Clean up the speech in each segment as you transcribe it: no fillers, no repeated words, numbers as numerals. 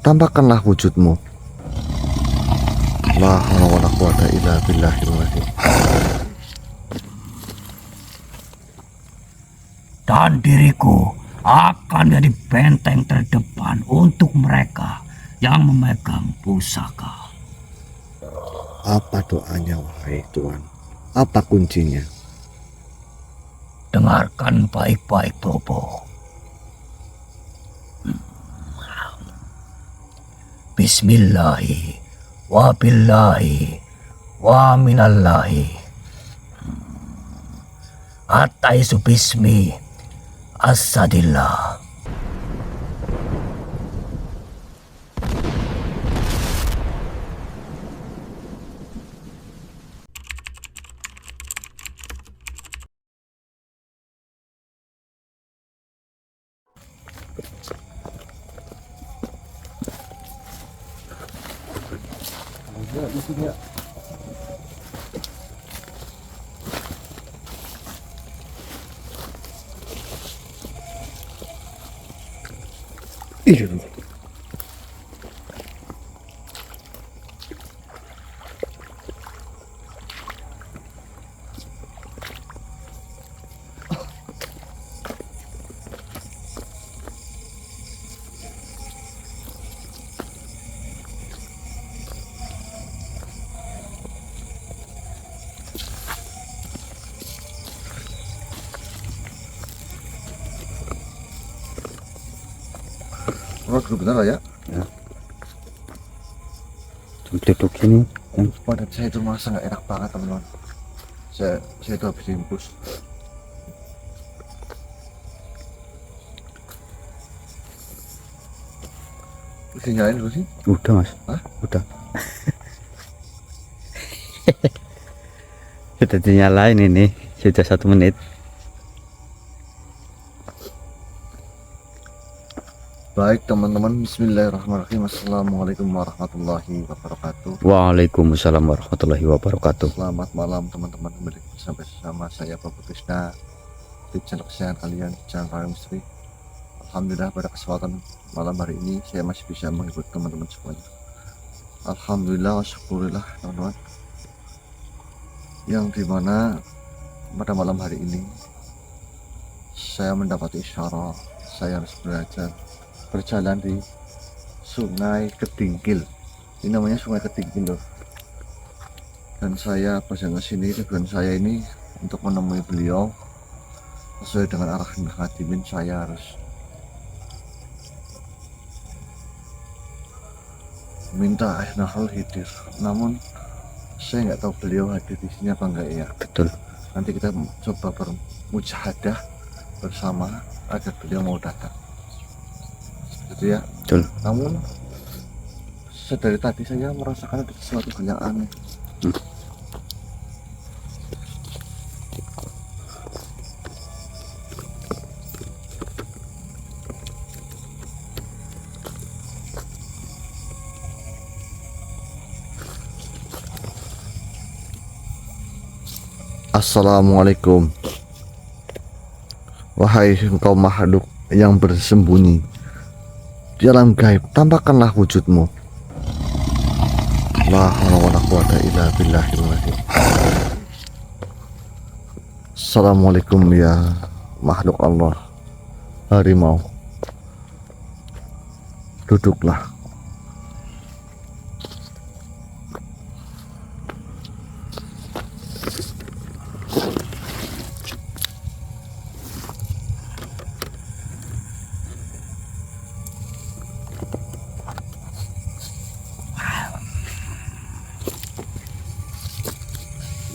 tampakkanlah wujudmu. La haula wala quwata illa billahil azim. Dan diriku akan jadi benteng terdepan untuk mereka yang memegang pusaka. Apa doanya, wahai Tuan? Apa kuncinya? Dengarkan baik-baik, Bobo. Bismillahi wa billahi wa minallahi ataisu bismi asadillah. Iya. Oh, benar lah ya. Ya. Duduk ini. Pada saya itu merasa nggak enak banget teman-teman. Saya itu habis diimpus. Bisa nyalain dulu sih? Udah mas. Hah? Udah. Sudah dinyalain ini. Sudah 1 menit. Baik teman-teman, bismillahirrahmanirrahim. Assalamualaikum warahmatullahi wabarakatuh. Waalaikumsalam warahmatullahi wabarakatuh. Selamat malam teman-teman, kembali bersama saya Bapak Krishna di channel kesayangan kalian, channel Raya Misteri. Alhamdulillah pada kesempatan malam hari ini saya masih bisa menghibur teman-teman semuanya. Alhamdulillah, syukurillah teman-teman. Yang dimana pada malam hari ini saya mendapati isyarat saya harus berjalan di Sungai Kedingkil. Ini namanya Sungai Kedingkil loh. Dan saya berjalan ke sini, tujuan saya ini untuk menemui beliau. Sesuai dengan arahan Khadimin, saya harus minta air nahal hidir. Namun saya nggak tahu beliau hadir di sini apa enggak ya. Betul. Nanti kita coba bermujahadah bersama agar beliau mau datang. Gitu ya. Betul. Namun dari tadi saya merasakan ada sesuatu hal yang aneh. Assalamualaikum. Wahai engkau makhluk yang bersembunyi di alam gaib, tampakkanlah wujudmu. La haula wala quwata illa billahil azim. Assalamualaikum ya makhluk Allah, harimau. Duduklah.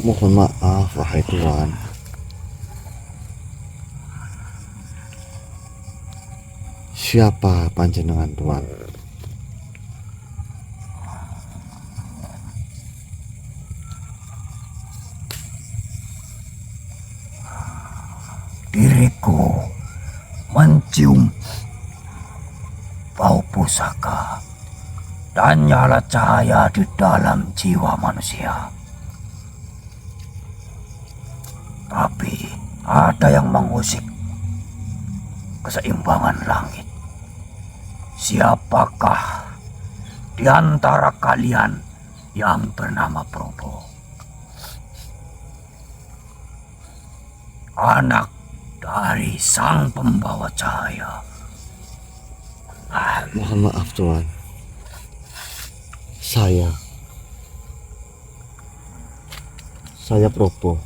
Mohon maaf wahai Tuan. Siapa panjenengan Tuan? Diriku mencium bau pusaka dan nyala cahaya di dalam jiwa manusia. Tapi ada yang mengusik keseimbangan langit. Siapakah di antara kalian yang bernama Probo. Anak dari sang pembawa cahaya. Mohon maaf Tuan. Saya Probo.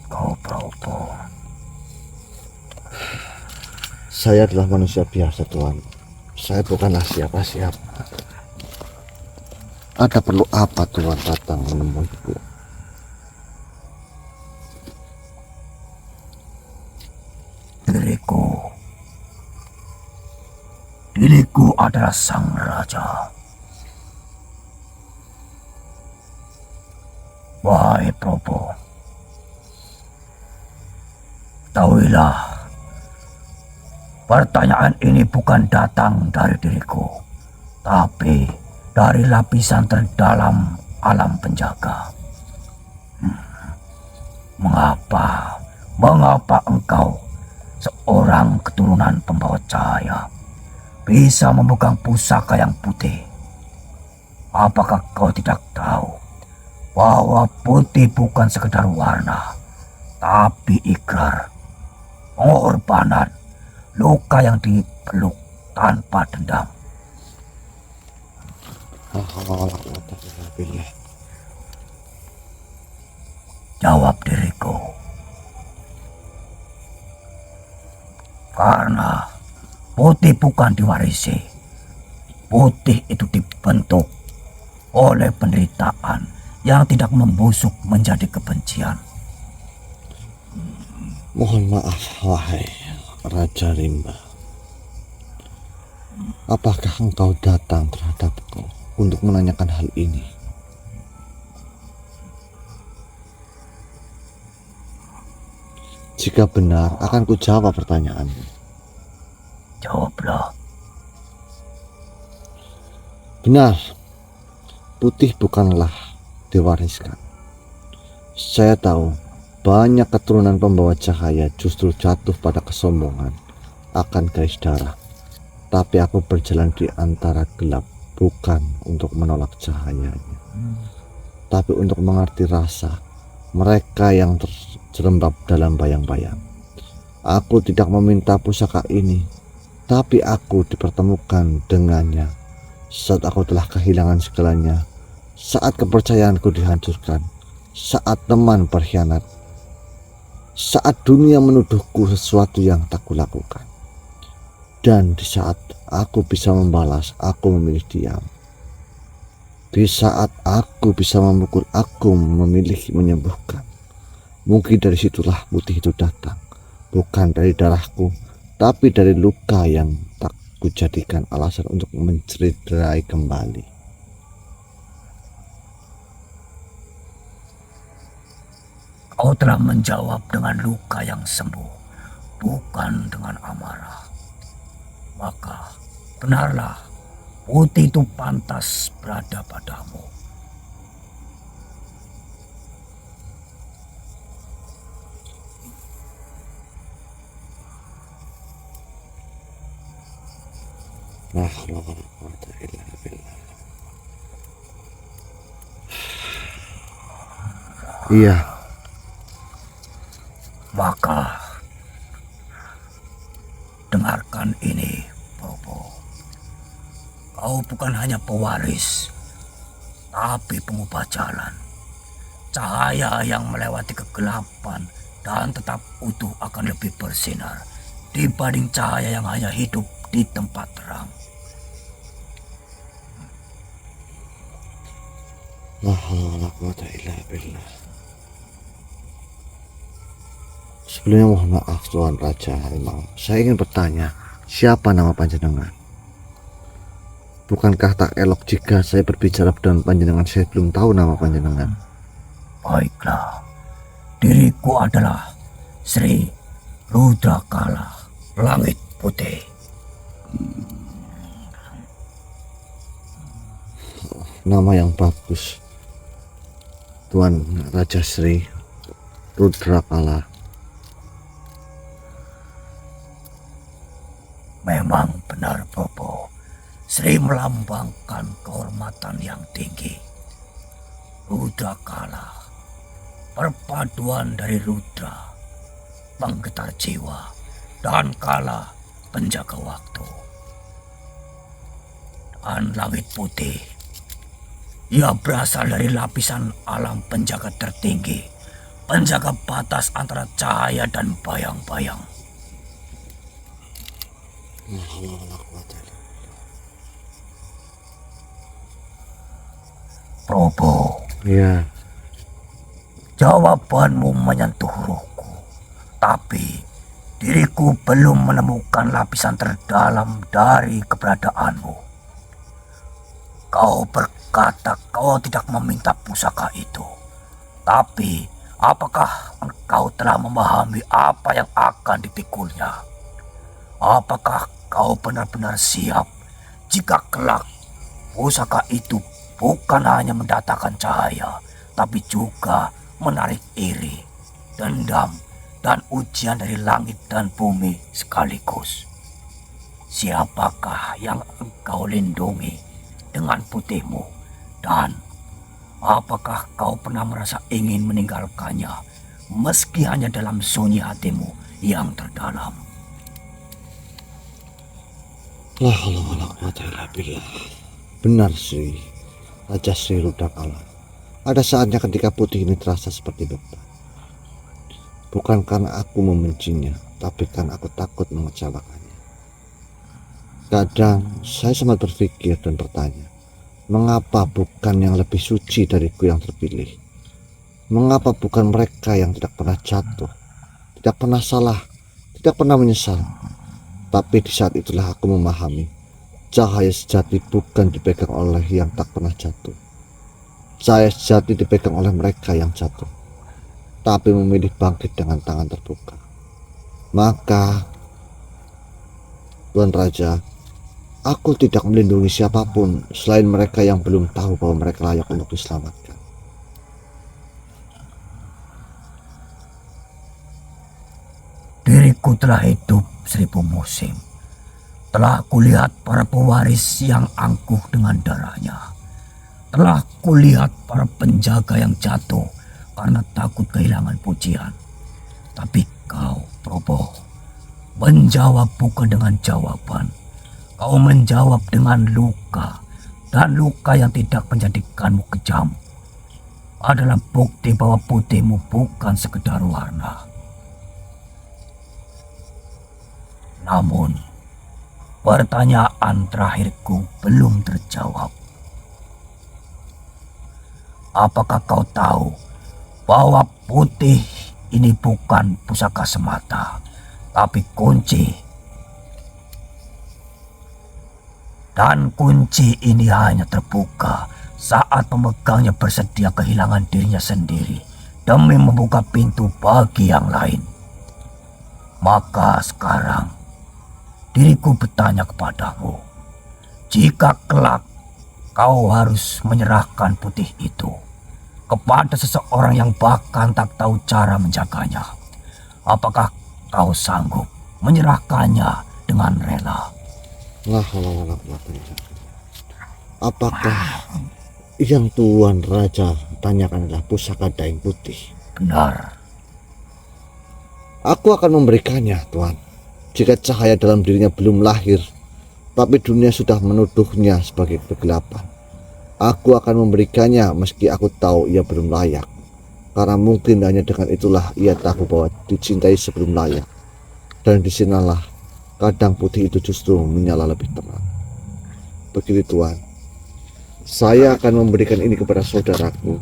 Kau Probo. Saya adalah manusia biasa Tuan. Saya bukanlah siapa-siapa. Ada perlu apa Tuan datang menemuiku? Diriku adalah sang raja. Wahai Probo, ketahuilah, pertanyaan ini bukan datang dari diriku, tapi dari lapisan terdalam alam penjaga. Mengapa engkau, seorang keturunan pembawa cahaya, bisa memegang pusaka yang putih? Apakah kau tidak tahu bahwa putih bukan sekedar warna, tapi ikrar, pengorbanan, luka yang dipeluk tanpa dendam? Jawab diriku. Karena putih bukan diwarisi. Putih itu dibentuk oleh penderitaan yang tidak membusuk menjadi kebencian. Mohon maaf wahai Raja Rimba. Apakah engkau datang terhadapku untuk menanyakan hal ini? Jika benar, akan ku jawab pertanyaanmu. Jawablah. Benar, putih bukanlah diwariskan. Saya tahu banyak keturunan pembawa cahaya justru jatuh pada kesombongan akan garis darah. Tapi aku berjalan di antara gelap bukan untuk menolak cahayanya, tapi untuk mengerti rasa mereka yang terjerembab dalam bayang-bayang. Aku tidak meminta pusaka ini, tapi aku dipertemukan dengannya saat aku telah kehilangan segalanya, saat kepercayaanku dihancurkan, saat teman berkhianat, saat dunia menuduhku sesuatu yang tak kulakukan. Dan di saat aku bisa membalas, aku memilih diam. Di saat aku bisa memukul, aku memilih menyembuhkan. Mungkin dari situlah putih itu datang, bukan dari darahku, tapi dari luka yang tak kujadikan alasan untuk mencederai kembali. Kau telah menjawab dengan luka yang sembuh, bukan dengan amarah. Maka benarlah, putih itu pantas berada padamu. Iya. Maka dengarkan ini, Probo. Kau bukan hanya pewaris, tapi pengubah jalan. Cahaya yang melewati kegelapan dan tetap utuh akan lebih bersinar dibanding cahaya yang hanya hidup di tempat terang. Sebelumnya mohon maaf Tuan Raja Harimau. Saya ingin bertanya, siapa nama panjenengan? Bukankah tak elok jika saya berbicara dengan panjenengan saya belum tahu nama panjenengan? Baiklah, diriku adalah Sri Rudrakala Langit Putih. Nama yang bagus, Tuan Raja Sri Rudrakala. Memang benar, Bobo. Sri melambangkan kehormatan yang tinggi. Rudra Kala, perpaduan dari Rudra, penggetar jiwa, dan Kala, penjaga waktu. Dan langit putih, ia berasal dari lapisan alam penjaga tertinggi, penjaga batas antara cahaya dan bayang-bayang. Probo, Ya, jawabanmu menyentuh rohku, tapi diriku belum menemukan lapisan terdalam dari keberadaanmu. Kau berkata kau tidak meminta pusaka itu, tapi apakah engkau telah memahami apa yang akan dipikulnya? Apakah kau benar-benar siap jika kelak pusaka itu bukan hanya mendatangkan cahaya, tapi juga menarik iri, dendam, dan ujian dari langit dan bumi sekaligus? Siapakah yang engkau lindungi dengan putihmu? Dan apakah kau pernah merasa ingin meninggalkannya meski hanya dalam sunyi hatimu yang terdalam? la haula wala quwata illa billah. Benar Sri, Raja Sri Rudra Kala. Ada saatnya ketika putih ini terasa seperti beban. Bukan karena aku membencinya, tapi karena aku takut mengecewakannya. Kadang saya sempat berpikir dan bertanya, mengapa bukan yang lebih suci dariku yang terpilih? Mengapa bukan mereka yang tidak pernah jatuh, tidak pernah salah, tidak pernah menyesal? Tapi di saat itulah aku memahami, cahaya sejati bukan dipegang oleh yang tak pernah jatuh. Cahaya sejati dipegang oleh mereka yang jatuh, tapi memilih bangkit dengan tangan terbuka. Maka, Tuan Raja, aku tidak melindungi siapapun selain mereka yang belum tahu bahwa mereka layak untuk diselamatkan. Diriku telah hidup 1000 musim. Telah kulihat para pewaris yang angkuh dengan darahnya. Telah kulihat para penjaga yang jatuh karena takut kehilangan pujian. Tapi kau, Probo, menjawab bukan dengan jawaban. Kau menjawab dengan luka. Dan luka yang tidak menjadikanmu kejam adalah bukti bahwa putihmu bukan sekedar warna. Namun, pertanyaan terakhirku belum terjawab. Apakah kau tahu bahwa putih ini bukan pusaka semata, tapi kunci? Dan kunci ini hanya terbuka saat pemegangnya bersedia kehilangan dirinya sendiri demi membuka pintu bagi yang lain. Maka sekarang, diriku bertanya kepadamu, jika kelak kau harus menyerahkan putih itu kepada seseorang yang bahkan tak tahu cara menjaganya, apakah kau sanggup menyerahkannya dengan rela? Apakah yang Tuan Raja tanyakan adalah pusaka daing putih? Benar. Aku akan memberikannya, Tuan. Jika cahaya dalam dirinya belum lahir, tapi dunia sudah menuduhnya sebagai kegelapan, aku akan memberikannya meski aku tahu ia belum layak. Karena mungkin hanya dengan itulah ia tahu bahwa dicintai sebelum layak. Dan disanalah kadang putih itu justru menyala lebih terang. Begitu, Tuan. Saya akan memberikan ini kepada saudaraku.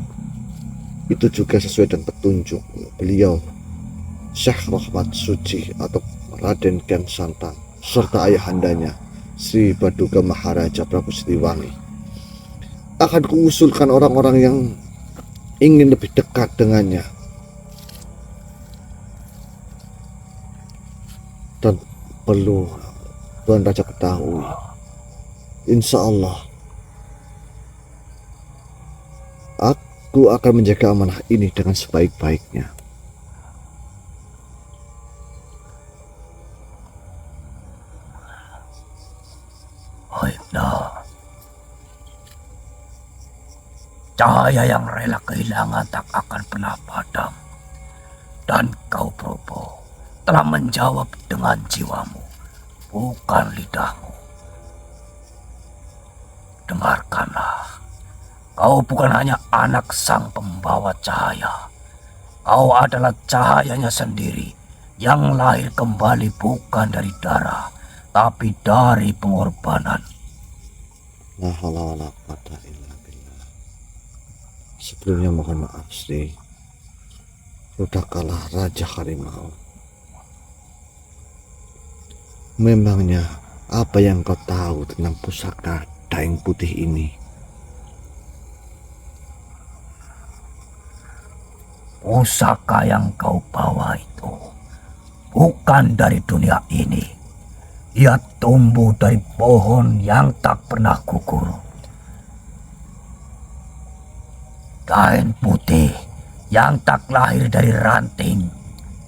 Itu juga sesuai dengan petunjuk beliau, Syekh Rahmat Suci atau Raden Kian Santang, serta ayahandanya Sri Baduga Maharaja Prabu Siliwangi. Akan kuusulkan orang-orang yang ingin lebih dekat dengannya. Dan perlu Tuan Raja ketahui, insya Allah aku akan menjaga amanah ini dengan sebaik-baiknya. Baiklah. Cahaya yang rela kehilangan tak akan pernah padam. Dan kau, Probo, telah menjawab dengan jiwamu, bukan lidahmu. Dengarkanlah, kau bukan hanya anak sang pembawa cahaya. Kau adalah cahayanya sendiri yang lahir kembali bukan dari darah, tapi dari pengorbanan. La haula wala quwata illa billah. Sebelumnya mohon maaf, Sri. Sudah kalah Raja Harimau. Memangnya apa yang kau tahu tentang pusaka Daeng Putih ini? Pusaka yang kau bawa itu bukan dari dunia ini. Ia tumbuh dari pohon yang tak pernah gugur. Daeng putih yang tak lahir dari ranting,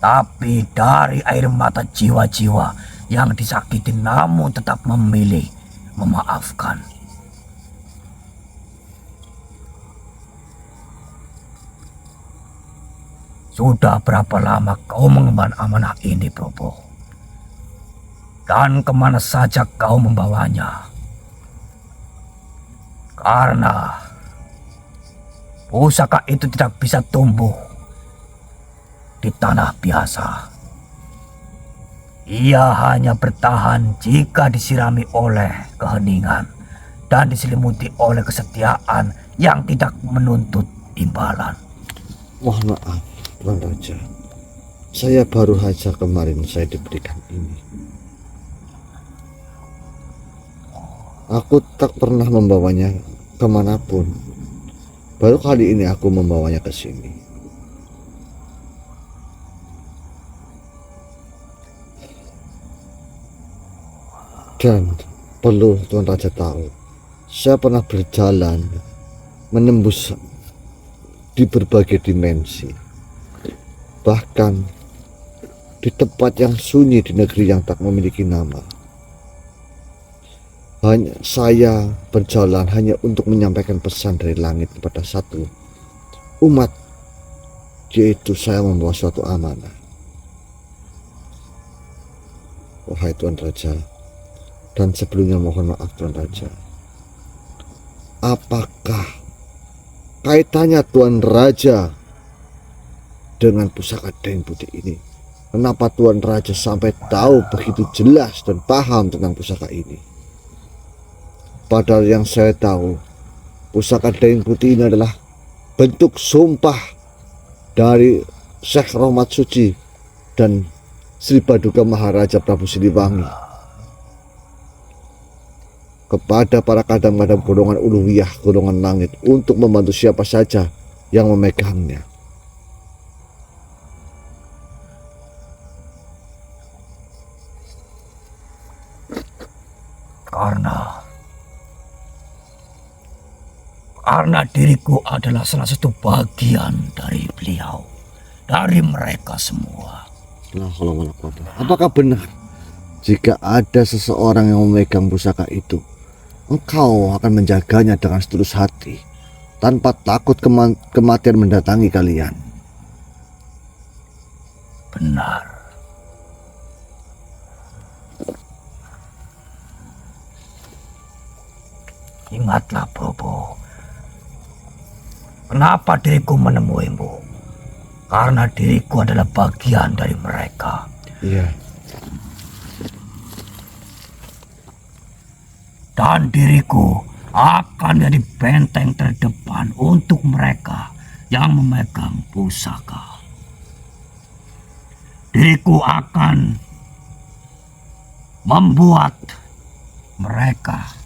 tapi dari air mata jiwa-jiwa yang disakiti namun tetap memilih memaafkan. Sudah berapa lama kau mengemban amanah ini, Probo? Dan kemana saja kau membawanya? Karena pusaka itu tidak bisa tumbuh di tanah biasa. Ia hanya bertahan jika disirami oleh keheningan dan diselimuti oleh kesetiaan yang tidak menuntut imbalan. Mohon maaf, Tuan Raja. Saya baru saja kemarin saya diberikan ini. Aku tak pernah membawanya kemanapun. Baru kali ini aku membawanya ke sini. Dan perlu Tuan Raja tahu, saya pernah berjalan menembus di berbagai dimensi. Bahkan di tempat yang sunyi di negeri yang tak memiliki nama. Saya berjalan hanya untuk menyampaikan pesan dari langit kepada satu umat, yaitu saya membawa suatu amanah. Wahai Tuan Raja, dan sebelumnya mohon maaf Tuan Raja, apakah kaitannya Tuan Raja dengan pusaka Daeng Putih ini? Kenapa Tuan Raja sampai tahu begitu jelas dan paham tentang pusaka ini? Padahal yang saya tahu, pusaka Daeng Putih ini adalah bentuk sumpah dari Syekh Rahmat Suci dan Sri Paduka Maharaja Prabu Siliwangi kepada para kadam-kadam golongan uluwiyah, golongan langit, untuk membantu siapa saja yang memegangnya. Karena diriku adalah salah satu bagian dari beliau, dari mereka semua. Apakah benar jika ada seseorang yang memegang pusaka itu, engkau akan menjaganya dengan setulus hati, tanpa takut kematian mendatangi kalian? Benar. Ingatlah, Probo. Kenapa diriku menemuimu? Karena diriku adalah bagian dari mereka. Iya. Dan diriku akan jadi benteng terdepan untuk mereka yang memegang pusaka. Diriku akan membuat mereka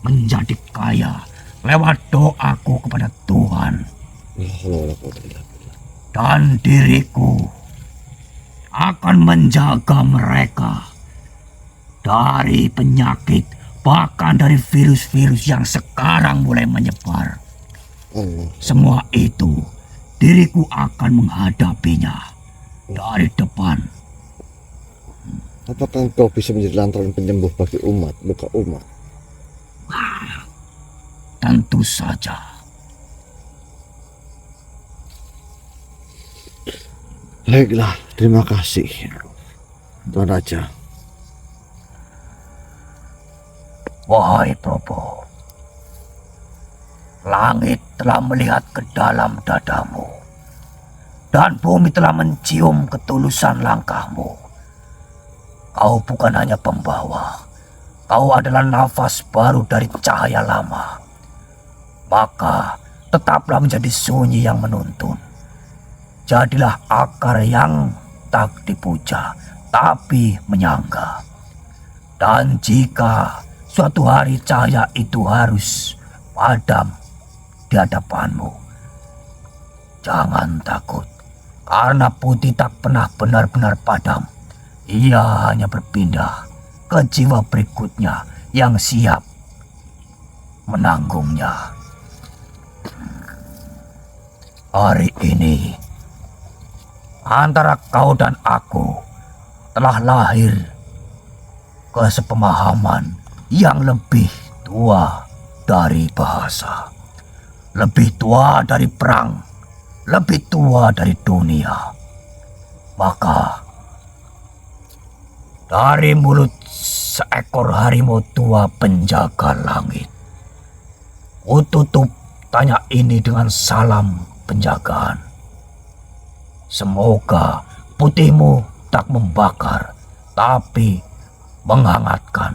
menjadi kaya lewat doaku kepada Tuhan. Dan diriku akan menjaga mereka dari penyakit, bahkan dari virus-virus yang sekarang mulai menyebar. Semua itu diriku akan menghadapinya dari depan. Apakah engkau bisa menjadi lantaran penyembuh bagi umat, luka umat? Tentu saja. Baiklah, terima kasih, Tuan Raja. Wahai Probo, langit telah melihat ke dalam dadamu, dan bumi telah mencium ketulusan langkahmu. Kau bukan hanya pembawa, kau adalah nafas baru dari cahaya lama. Maka tetaplah menjadi sunyi yang menuntun. Jadilah akar yang tak dipuja, tapi menyangga. Dan jika suatu hari cahaya itu harus padam di hadapanmu, jangan takut, karena putih tak pernah benar-benar padam. Ia hanya berpindah ke jiwa berikutnya yang siap menanggungnya. Hari ini, antara kau dan aku telah lahir kesepemahaman yang lebih tua dari bahasa, lebih tua dari perang, lebih tua dari dunia. Maka dari mulut seekor harimau tua penjaga langit, ku tutup tanya ini dengan salam penjagaan. Semoga putihmu tak membakar, tapi menghangatkan.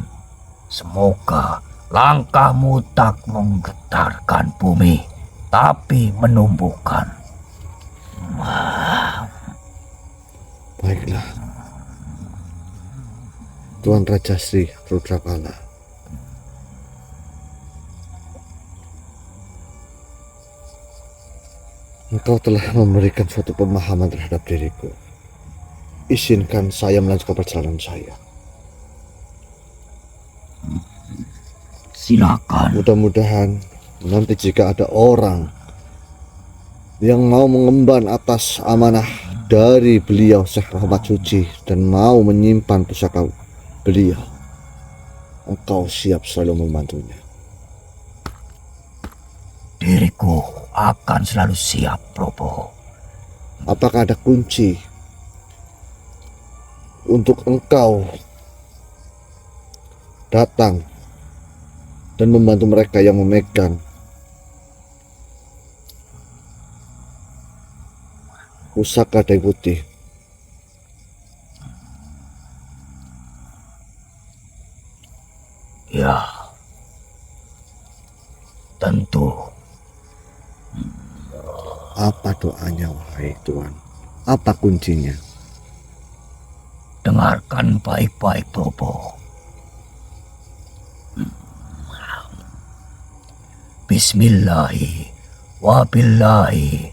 Semoga langkahmu tak menggetarkan bumi, tapi menumbuhkan. Baiklah, Tuan Raja Sri Rudrakala. Engkau telah memberikan suatu pemahaman terhadap diriku. Izinkan saya melanjutkan perjalanan saya. Silakan. Mudah-mudahan nanti jika ada orang yang mau mengemban atas amanah dari beliau Syekh Rahmat Suci dan mau menyimpan pusaka beliau, engkau siap selalu membantunya. Diriku akan selalu siap, Probo. Apakah ada kunci untuk engkau datang dan membantu mereka yang memegang pusaka Dai Putih? Ya, tentu. Apa doanya, wahai Tuan? Apa kuncinya? Dengarkan baik-baik, Probo. Bismillahi wa billahi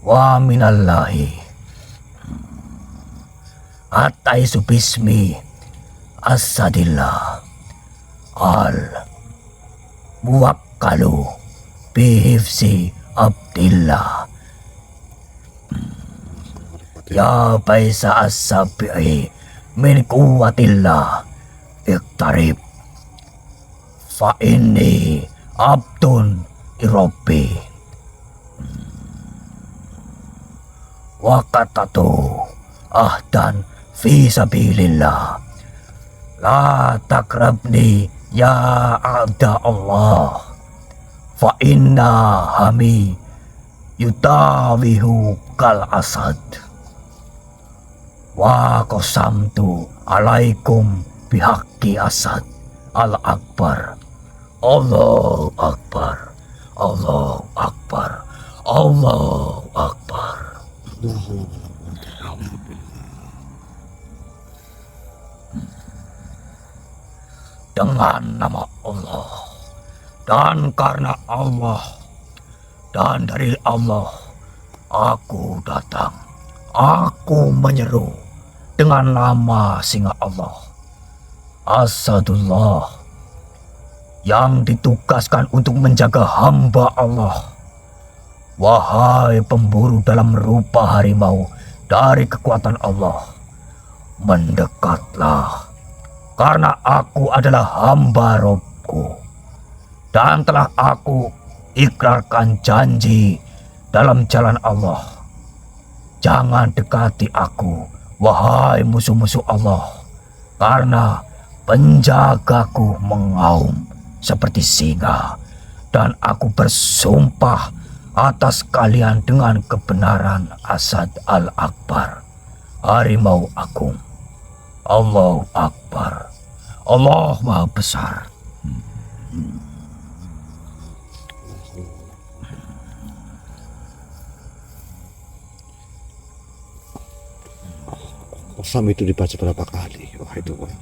wa minallahi. Ataisu bismi asadillah al muwakkalu bihifzi abdillah. Ya baisa as-sabi'i min quwwatillah iktarib fa inni abdun irabbi wa qatatu ahdan fi sabilillah la takrabni ya a'da Allah fa inna hami yutawihu kal asad wa qasamtu alaikum bihaqqi asad al akbar. Allahu akbar, Allahu akbar, Allahu akbar. Dengan nama Allah dan karena Allah dan dari Allah aku datang. Aku menyeru dengan nama singa Allah, Asadullah, yang ditugaskan untuk menjaga hamba Allah. Wahai pemburu dalam rupa harimau dari kekuatan Allah, Mendekatlah, karena aku adalah hamba Robku, dan telah aku ikrarkan janji dalam jalan Allah. Jangan dekati aku, wahai musuh-musuh Allah, karena penjagaku mengaum seperti singa, dan aku bersumpah atas kalian dengan kebenaran Asad Al-Akbar, harimau agung. Allahu Akbar. Allah Maha Besar. Qasam itu dibaca berapa kali? Wahai Tuhan.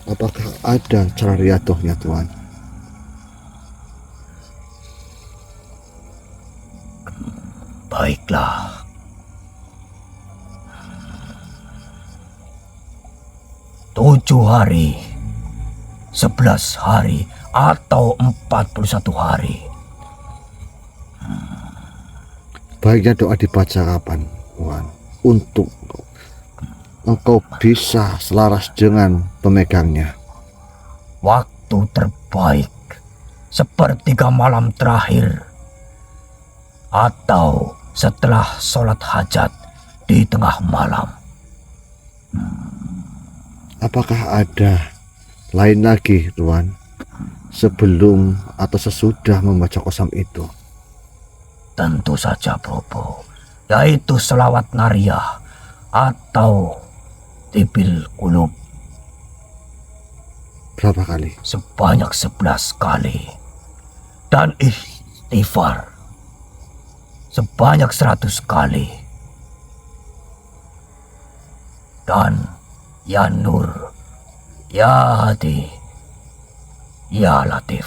Apakah ada cara riatohnya, Tuhan? Baiklah. Tujuh hari, 11 hari, atau 41 hari. Baiknya doa dibaca kapan, Tuhan? Untuk engkau bisa selaras dengan pemegangnya. Waktu terbaik, sepertiga malam terakhir, atau setelah sholat hajat di tengah malam. Apakah ada lain lagi, Tuhan, sebelum atau sesudah membaca qasam itu? Tentu saja, Bobo, yaitu selawat nariyah atau tibil kulub Berapa kali? sebanyak 11 kali, dan istighfar sebanyak 100 kali, dan ya Nur, ya Hadi, ya Latif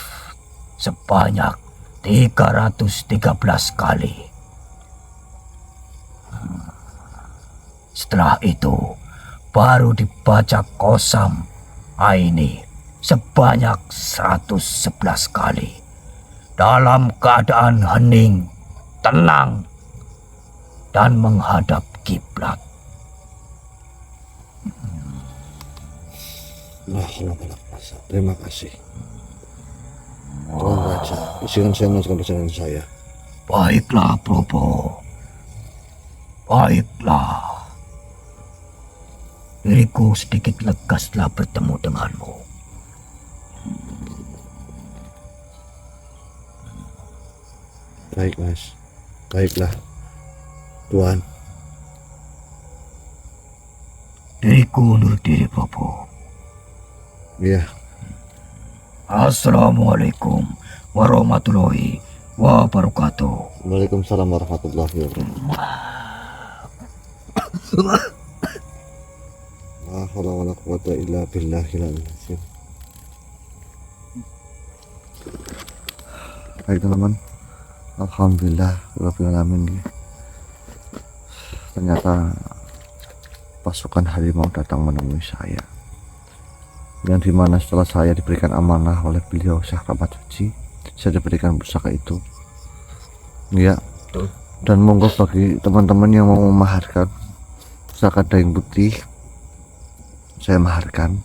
sebanyak 313 kali. Setelah itu baru dibaca qasam aini sebanyak 111 kali dalam keadaan hening, tenang, dan menghadap kiblat. Terima kasih. Tuhan baca, izinkan saya melanjutkan perjalanan saya. Baiklah, Bobo. Baiklah. Diriku sedikit lega setelah bertemu denganmu. Baik, Mas. Baiklah, Tuhan. Diriku undur diri, Bobo. Iya. Assalamualaikum warahmatullahi wabarakatuh. Waalaikumsalam warahmatullahi wabarakatuh. La haula wala quwwata illa billahil azim. Baik teman-teman, alhamdulillah rabbil alamin. Ternyata pasukan harimau datang menemui saya, yang dimana setelah saya diberikan amanah oleh beliau Syekh Rahmat Suci, saya diberikan pusaka itu ya. Dan monggo bagi teman-teman yang mau memaharkan pusaka daing putih, saya maharkan.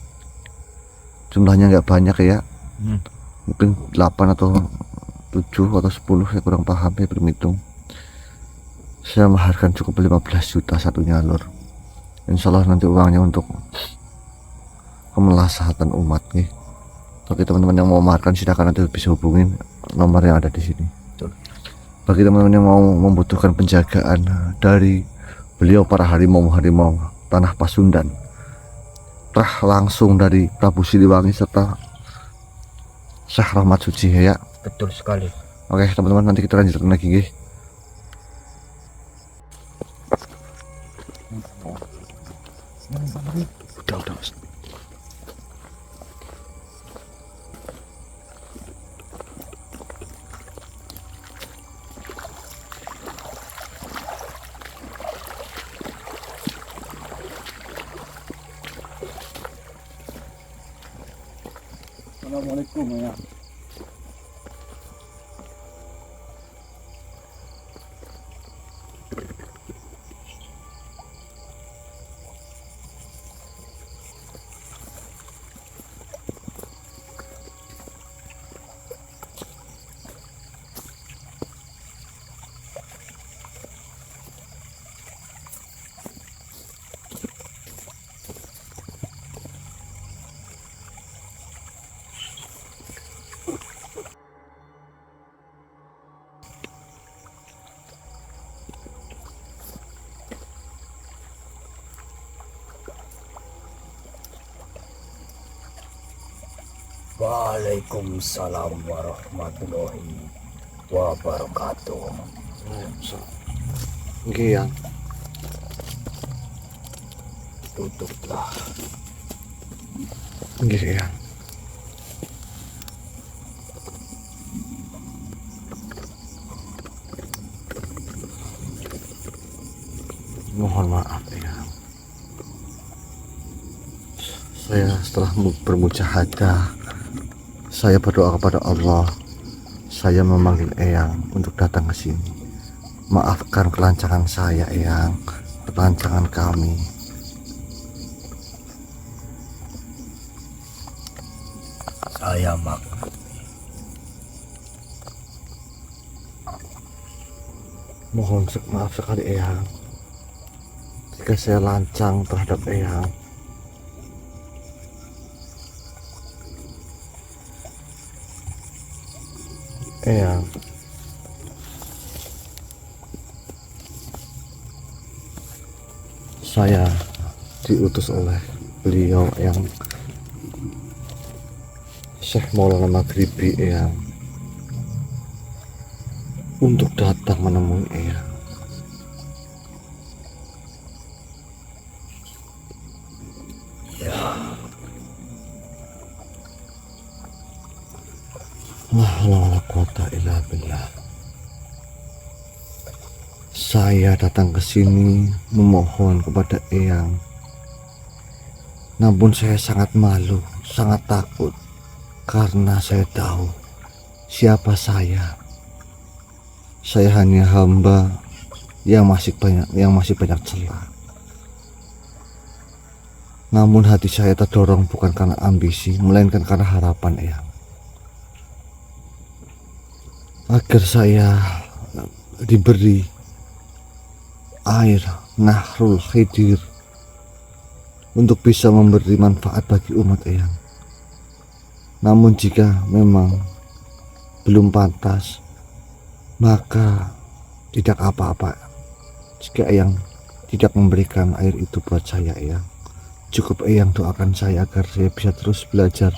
Jumlahnya nggak banyak ya, mungkin 8 atau 7 atau 10, saya kurang paham, saya belum hitung. Saya maharkan cukup 15 juta satunya, lur. Insya Allah nanti uangnya untuk kemaslahatan umat nih. Bagi teman-teman yang mau maharkan, silakan nanti bisa hubungin nomor yang ada di sini. Bagi teman-teman yang mau membutuhkan penjagaan dari beliau para harimau tanah Pasundan, langsung dari Prabu Siliwangi serta Syekh Rahmat Suci ya. Betul sekali. Oke teman-teman, nanti kita lanjutkan lagi nggih. Udah. Assalamualaikum ya. Waalaikumsalam warahmatullahi wabarakatuh. Nggih, Yang. Tutuplah. Nggih, Yang. Mohon maaf, Yang. Saya setelah bermujahadah, saya berdoa kepada Allah. Saya memanggil Eyang untuk datang ke sini. Maafkan kelancangan saya, Eyang. Kelancangan kami. Saya maklum. Mohon maaf sekali, Eyang, jika saya lancang terhadap Eyang. Eyang, saya diutus oleh beliau yang Syekh Maulana Maghribi, Eyang, untuk datang menemui Eyang. Ya, La haula wala quwata illa billah. Saya datang ke sini memohon kepada Eyang. Namun saya sangat malu, sangat takut karena saya tahu siapa saya. Saya hanya hamba yang masih banyak celah. Namun hati saya terdorong bukan karena ambisi, melainkan karena harapan Eyang. Agar saya diberi air Nahrul Khidir untuk bisa memberi manfaat bagi umat Eyang. Namun jika memang belum pantas, maka tidak apa-apa jika Eyang tidak memberikan air itu buat saya, Eyang. Cukup Eyang doakan saya agar saya bisa terus belajar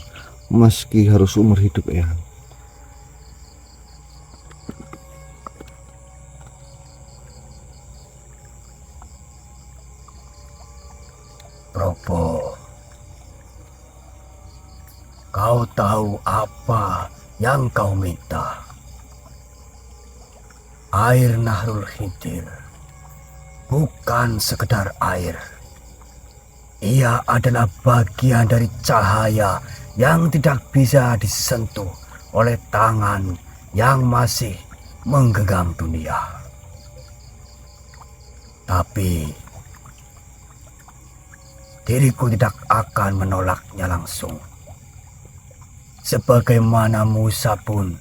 meski harus umur hidup, Eyang. Propo, kau tahu apa yang kau minta? Air Nahrul Khidir bukan sekedar air. Ia adalah bagian dari cahaya yang tidak bisa disentuh oleh tangan yang masih menggenggam dunia. Tapi diriku tidak akan menolaknya langsung. Sebagaimana Musa pun